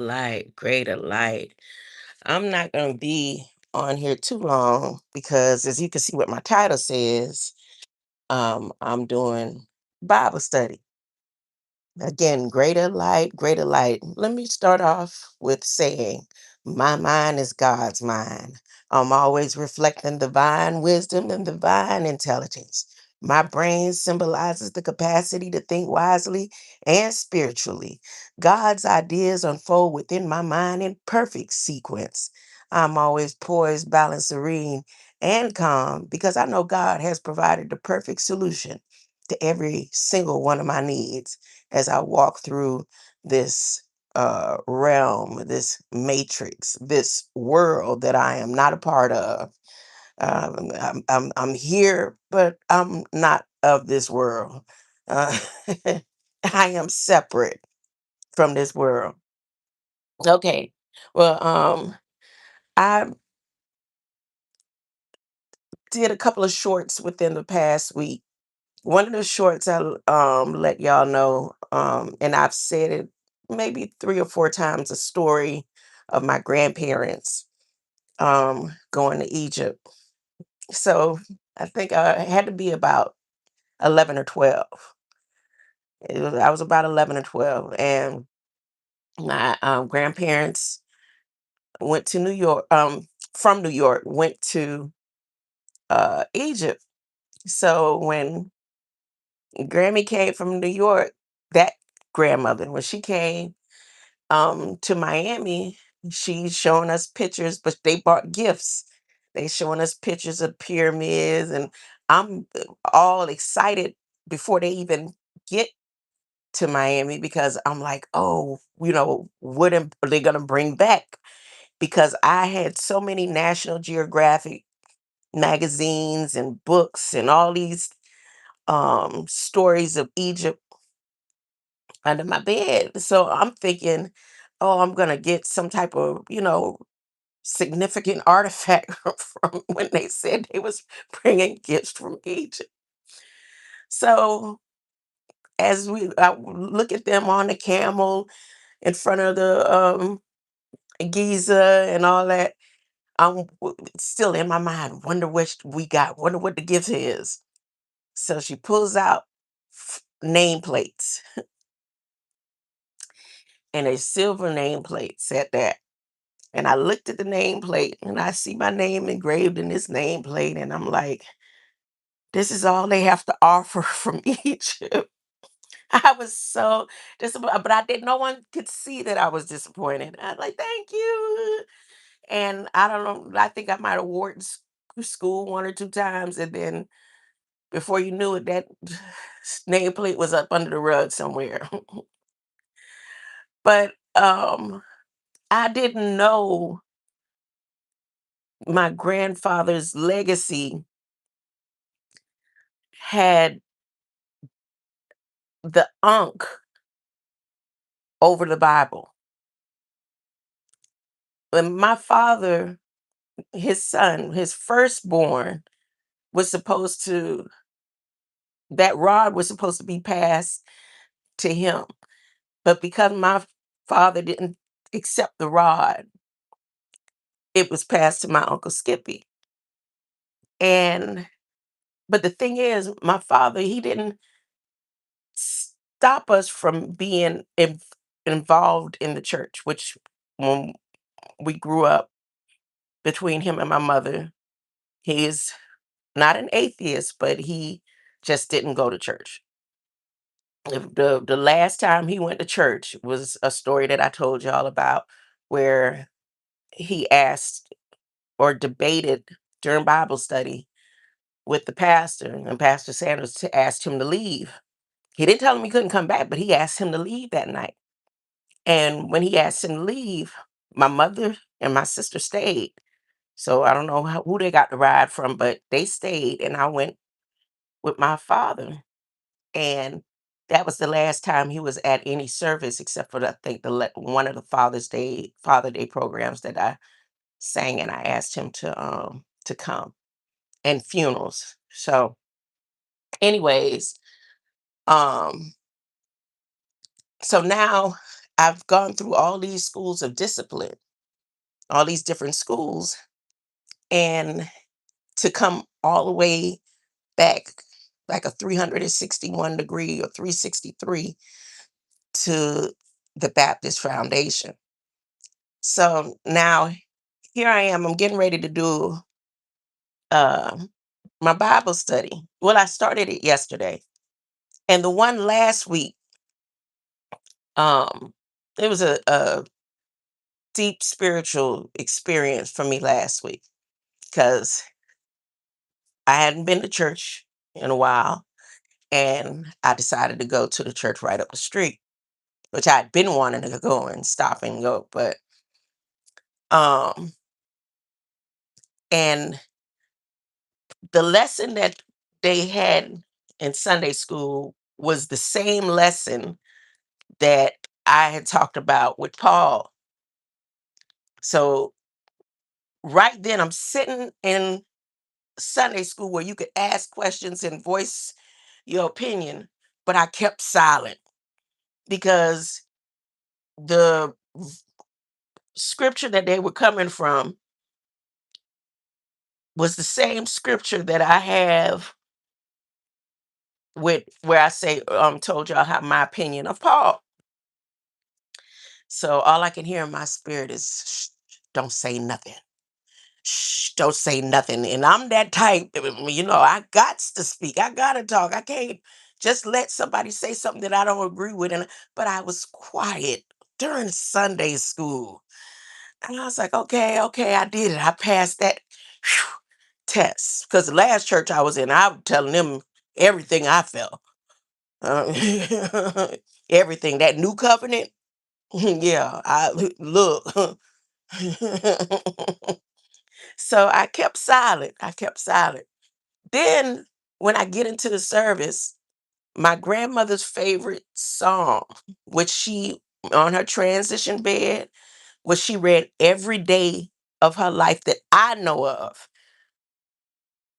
Light, greater light. I'm not going to be on here too long because, as you can see, what my title says, I'm doing Bible study. Again, greater light, greater light. Let me start off with saying, my mind is God's mind. I'm always reflecting divine wisdom and divine intelligence. My brain symbolizes the capacity to think wisely and spiritually. God's ideas unfold within my mind in perfect sequence. I'm always poised, balanced, serene, and calm because I know God has provided the perfect solution to every single one of my needs as I walk through this realm, this matrix, this world that I am not a part of. I'm here, but I'm not of this world. Uh, I am separate from this world. Okay. Well, I did a couple of shorts within the past week. One of the shorts I let y'all know, and I've said it maybe 3 or 4 times, a story of my grandparents going to Egypt. So I think I had to be about 11 or 12. I was about 11 or 12, and my grandparents went to New York. From New York, went to Egypt. So when Grammy came from New York, that grandmother, when she came to Miami, she's showing us pictures, but they bought gifts. They showing us pictures of pyramids, and I'm all excited before they even get to Miami because I'm like, oh, are they gonna bring back? Because I had so many National Geographic magazines and books and all these stories of Egypt under my bed. So I'm thinking, oh, I'm gonna get some type of, significant artifact from when they said they was bringing gifts from Egypt. So as I look at them on the camel in front of the Giza and all that, still in my mind, wonder what we got, wonder what the gift is. So she pulls out nameplates, and a silver nameplates at that. And I looked at the nameplate and I see my name engraved in this nameplate, and I'm like, this is all they have to offer from Egypt. I was so disappointed, but I didn't. No one could see that I was disappointed. I was like, "Thank you," and I don't know. I think I might have wore it to school 1 or 2 times, and then before you knew it, that nameplate was up under the rug somewhere. But I didn't know my grandfather's legacy had the unk over the Bible. When my father, his son, his firstborn, was supposed to, that rod was supposed to be passed to him. But because my father didn't accept the rod, it was passed to my Uncle Skippy. And, but the thing is, my father, he didn't stop us from being involved in the church, which when we grew up, between him and my mother, he is not an atheist, but he just didn't go to church. The last time he went to church was a story that I told y'all about, where he asked or debated during Bible study with the pastor, and Pastor Sanders asked him to leave. He didn't tell him he couldn't come back, but he asked him to leave that night. And when he asked him to leave, my mother and my sister stayed. So I don't know who they got the ride from, but they stayed, and I went with my father. And that was the last time he was at any service, except for I think one of the Father Day programs that I sang, and I asked him to come, and funerals. So, anyways, um, so now I've gone through all these schools of discipline, all these different schools, and to come all the way back like a 361 degree or 363 to the Baptist Foundation. So now here I am. I'm getting ready to do um my Bible study. Well, I started it yesterday, and the one last week, um, it was a deep spiritual experience for me last week because I hadn't been to church in a while, and I decided to go to the church right up the street, which I'd been wanting to go and stop and go, but um, and the lesson that they had in Sunday school was the same lesson that I had talked about with Paul. So right then I'm sitting in Sunday school where you could ask questions and voice your opinion, but I kept silent because the scripture that they were coming from was the same scripture that I have with where I say told y'all how my opinion of Paul. So all I can hear in my spirit is shh, don't say nothing. Shh, don't say nothing. And I'm that type, I got to speak. I gotta talk. I can't just let somebody say something that I don't agree with. But I was quiet during Sunday school. And I was like, okay, okay, I did it. I passed that whew, test. Because the last church I was in, I was telling them everything I felt. Uh, everything. That new covenant. Yeah, I look. So I kept silent. I kept silent. Then when I get into the service, my grandmother's favorite song, which she on her transition bed, which she read every day of her life that I know of.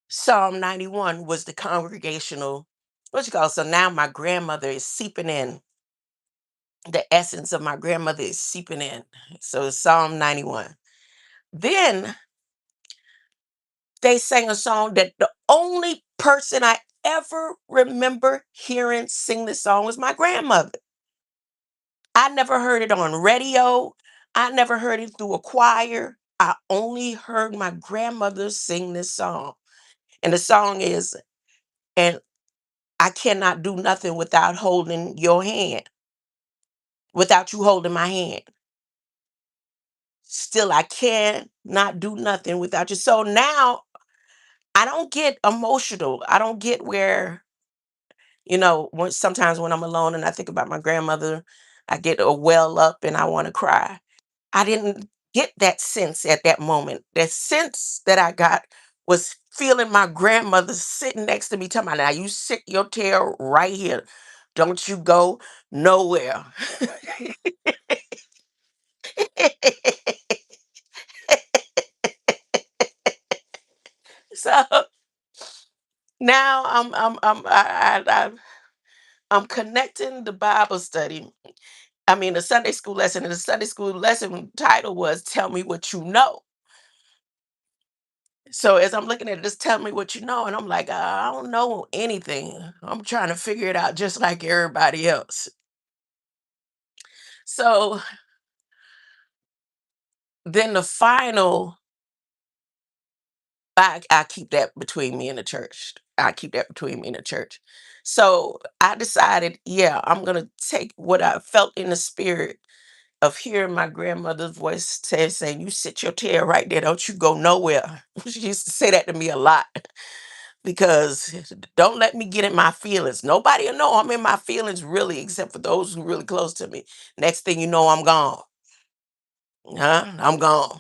Psalm 91 was the congregational, what you call it? So now my grandmother is seeping in. The essence of my grandmother is seeping in. So it's Psalm 91. Then they sang a song that the only person I ever remember hearing sing this song was my grandmother. I never heard it on radio. I never heard it through a choir. I only heard my grandmother sing this song. And the song is, and I cannot do nothing without holding your hand, without you holding my hand. Still, I cannot do nothing without you. So now I don't get emotional. I don't get where when sometimes when I'm alone and I think about my grandmother, I get a well up and I want to cry. I didn't get that sense at that moment. The sense that I got was feeling my grandmother sitting next to me, talking about, now you sit your tail right here. Don't you go nowhere. So now I'm connecting the Bible study. I mean, the Sunday school lesson, and the Sunday school lesson title was "Tell Me What You Know." So as I'm looking at it, just tell me what you know, and I'm like, I don't know anything. I'm trying to figure it out just like everybody else. So then the final, I keep that between me and the church. I keep that between me and the church. So I decided, yeah, I'm gonna take what I felt in the spirit of hearing my grandmother's voice saying, "You sit your tail right there, don't you go nowhere." She used to say that to me a lot because don't let me get in my feelings. Nobody will know I'm in my feelings really, except for those who really close to me. Next thing you know, I'm gone. Huh? I'm gone.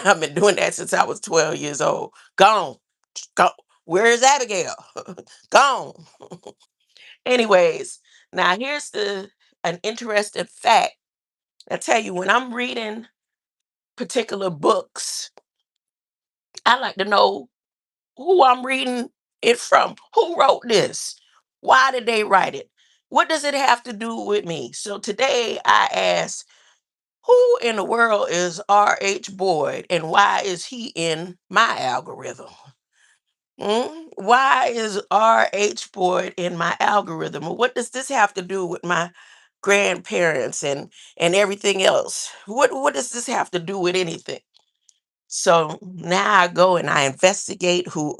I've been doing that since I was 12 years old. Gone. Go. Where is Abigail? Gone. Anyways, now here's the an interesting fact. I tell you, when I'm reading particular books, I like to know who I'm reading it from. Who wrote this? Why did they write it? What does it have to do with me? So today I ask, who in the world is R.H. Boyd and why is he in my algorithm? Why is R.H. Boyd in my algorithm? What does this have to do with my grandparents and everything else? What does this have to do with anything? So now I go and I investigate who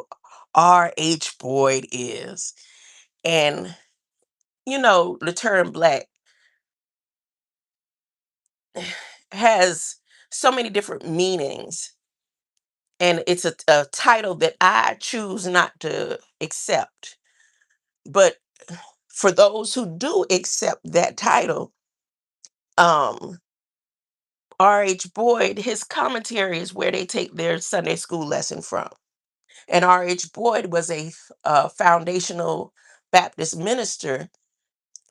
R.H. Boyd is. And the term black has so many different meanings. And it's a title that I choose not to accept. But for those who do accept that title, um, R.H. Boyd, his commentary is where they take their Sunday school lesson from. And R.H. Boyd was a foundational Baptist minister,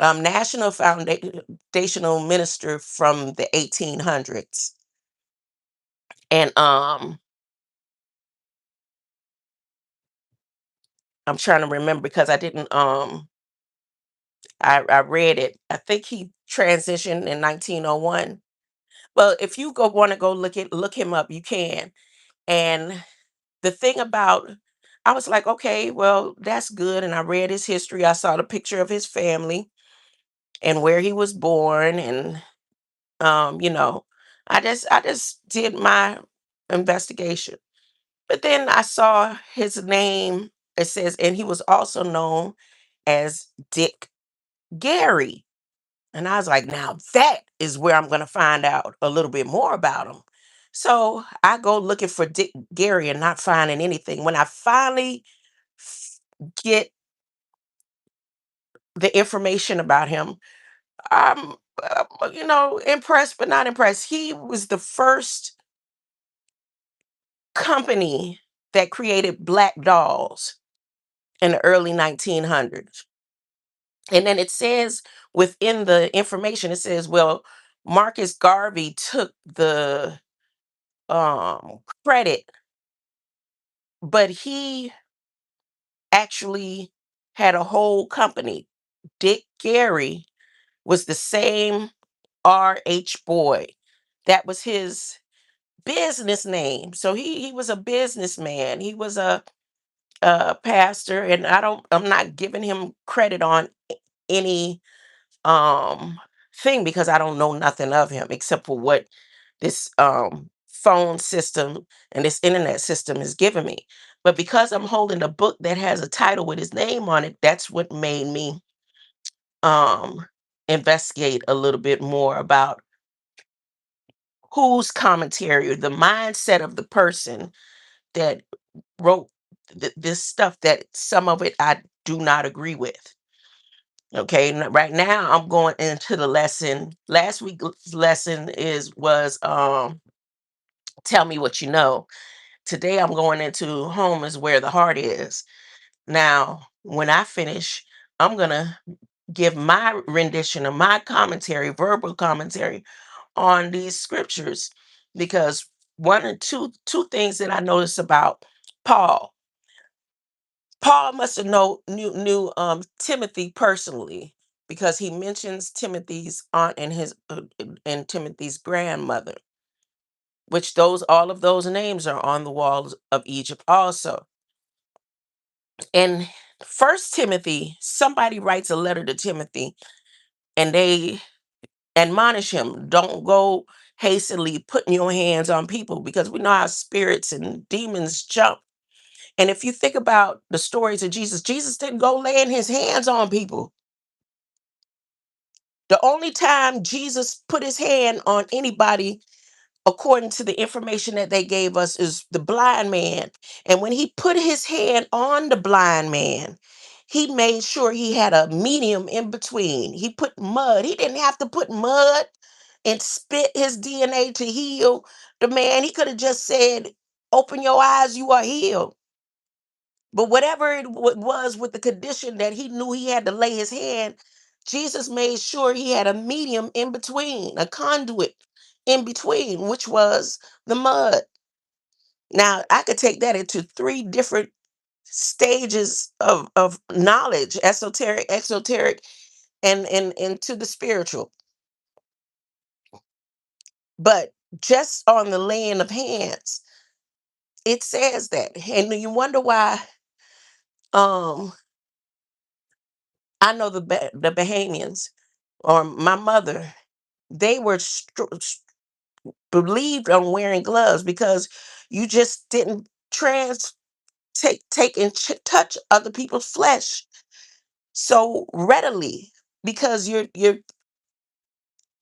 national foundational minister from the 1800s. And I'm trying to remember because I didn't I read it. I think he transitioned in 1901. Well, if you go want to go look him up, you can. And the thing about I was like, okay, well, that's good. And I read his history. I saw the picture of his family and where he was born. And you know, I just did my investigation. But then I saw his name. It says, and he was also known as Dick Gary. And I was like, now that is where I'm going to find out a little bit more about him. So I go looking for Dick Gary and not finding anything. When I finally f- get the information about him, I'm, impressed, but not impressed. He was the first company that created black dolls in the early 1900s. And then it says within the information, it says, well, Marcus Garvey took the credit, but he actually had a whole company. Dick Gary was the same R.H. Boyd. That was his business name. So he was a businessman. He was a pastor, and I'm not giving him credit on any um thing because I don't know nothing of him except for what this phone system and this internet system is giving me. But because I'm holding a book that has a title with his name on it, that's what made me um investigate a little bit more about whose commentary or the mindset of the person that wrote this stuff, that some of it I do not agree with. Okay, right now I'm going into the lesson. Last week's lesson is was tell me what you know. Today I'm going into home is where the heart is. Now, when I finish, I'm gonna give my rendition of my commentary, verbal commentary on these scriptures, because one or two things that I noticed about Paul. Paul must have knew Timothy personally because he mentions Timothy's aunt and his and Timothy's grandmother, which those all of those names are on the walls of Egypt also. In First Timothy, somebody writes a letter to Timothy and they admonish him, don't go hastily putting your hands on people because we know how spirits and demons jump. And if you think about the stories of Jesus, Jesus didn't go laying his hands on people. The only time Jesus put his hand on anybody, according to the information that they gave us, is the blind man. And when he put his hand on the blind man, he made sure he had a medium in between. He put mud. He didn't have to put mud and spit his DNA to heal the man. He could have just said, open your eyes, you are healed. But whatever it was with the condition that he knew he had to lay his hand, Jesus made sure he had a medium in between, a conduit in between, which was the mud. Now, I could take that into three different stages of knowledge: esoteric, exoteric, and into the spiritual. But just on the laying of hands, it says that. And you wonder why um I know the Bahamians or my mother, they were believed on wearing gloves because you just didn't take and touch other people's flesh so readily, because you're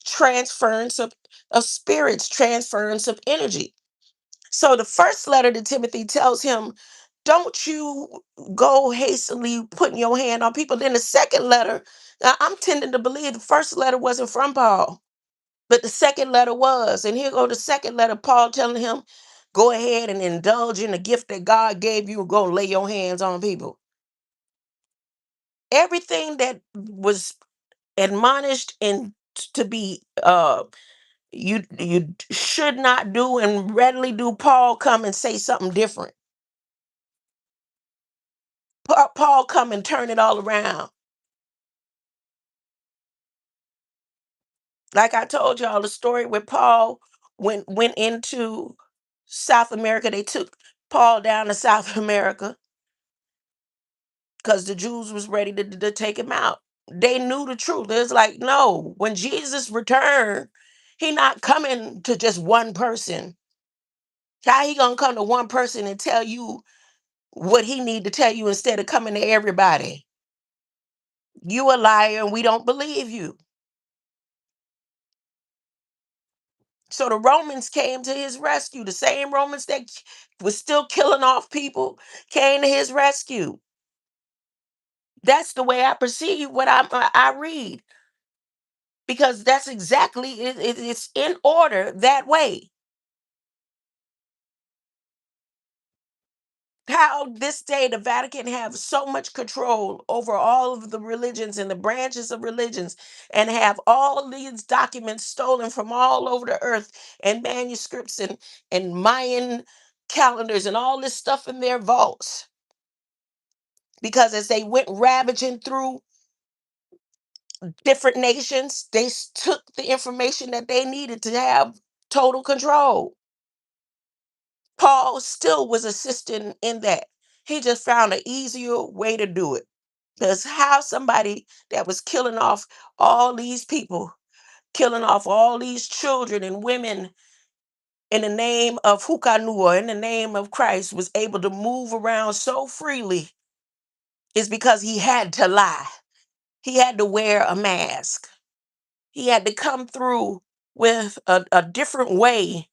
transference of spirits, transference of energy. So the first letter to Timothy tells him, don't you go hastily putting your hand on people. Then the second letter, now I'm tending to believe the first letter wasn't from Paul, but the second letter was. And here go the second letter, Paul telling him, go ahead and indulge in the gift that God gave you, go lay your hands on people. Everything that was admonished and to be you should not do and readily do, Paul come and say something different. Paul come and turn it all around. Like I told y'all the story where Paul went into South America. They took Paul down to South America because the Jews was ready to take him out. They knew the truth. It's like, no, when Jesus returned, he not coming to just one person. How he gonna come to one person and tell you what he need to tell you instead of coming to everybody? You a liar and we don't believe you. So the Romans came to his rescue. The same Romans that was still killing off people came to his rescue. That's the way I perceive what I read, because that's exactly it's in order that way. How this day the Vatican have so much control over all of the religions and the branches of religions, and have all these documents stolen from all over the earth, and manuscripts and Mayan calendars and all this stuff in their vaults, because as they went ravaging through different nations, they took the information that they needed to have total control. Paul still was assisting in that. He just found an easier way to do it. Because how somebody that was killing off all these people, killing off all these children and women in the name of Hukanua, in the name of Christ, was able to move around so freely is because he had to lie. He had to wear a mask. He had to come through with a different way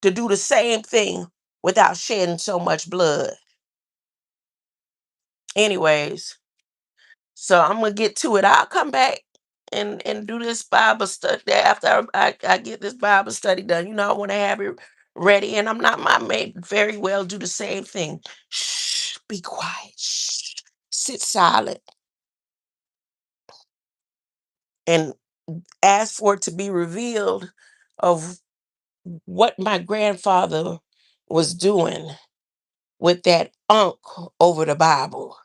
to do the same thing without shedding so much blood. Anyways, so I'm gonna get to it. I'll come back and do this Bible study after I get this Bible study done. You know, I want to have it ready, and I may very well do the same thing. Shh, be quiet. Shh, sit silent, and ask for it to be revealed of what my grandfather was doing with that unk over the Bible.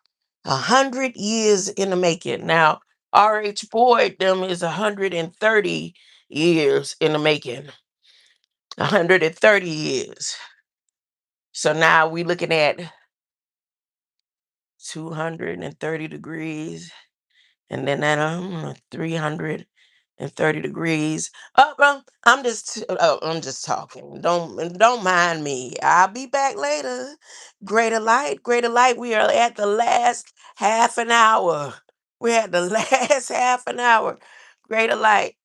100 years in the making. Now, R.H. Boyd them is 130 years in the making. 130 years. So now we looking at 230 degrees, and then that 330 degrees. I'm just talking. Don't mind me. I'll be back later. Greater light, greater light. We are at the last half an hour. We're at the last half an hour. Greater light.